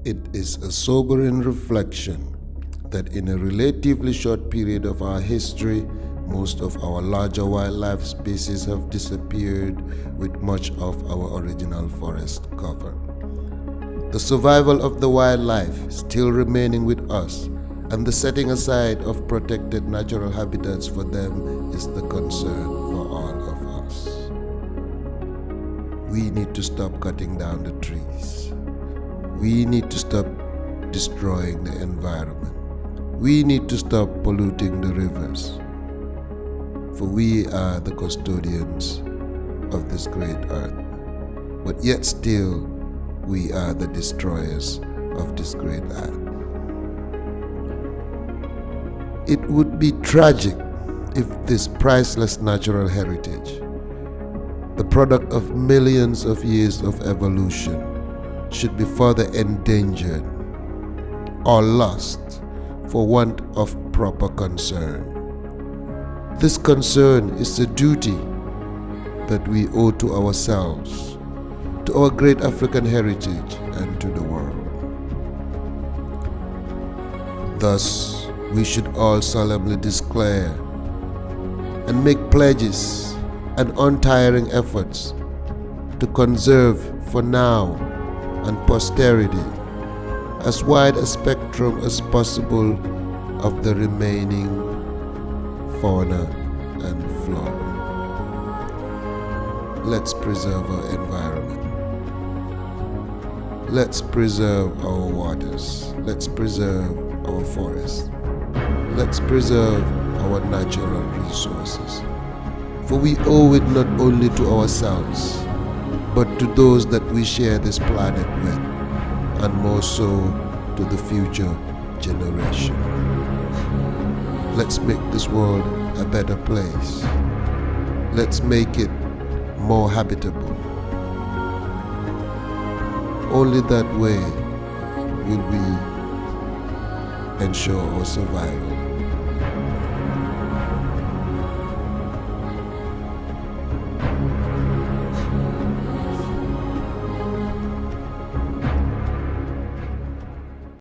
It is a sobering reflection that in a relatively short period of our history, most of our larger wildlife species have disappeared with much of our original forest cover. The survival of the wildlife still remaining with us and the setting aside of protected natural habitats for them is the concern for all of us. We need to stop cutting down the trees. We need to stop destroying the environment. We need to stop polluting the rivers. For we are the custodians of this great earth. But yet still, we are the destroyers of this great earth. It would be tragic if this priceless natural heritage, the product of millions of years of evolution, should be further endangered or lost for want of proper concern. This concern is a duty that we owe to ourselves, to our great African heritage, and to the world. Thus, we should all solemnly declare and make pledges and untiring efforts to conserve for now and posterity as wide a spectrum as possible of the remaining fauna and flora. Let's preserve our environment. Let's preserve our waters. Let's preserve our forests. Let's preserve our natural resources. For we owe it not only to ourselves, but to those that we share this planet with, and more so to the future generation. Let's make this world a better place. Let's make it more habitable. Only that way will we ensure our survival.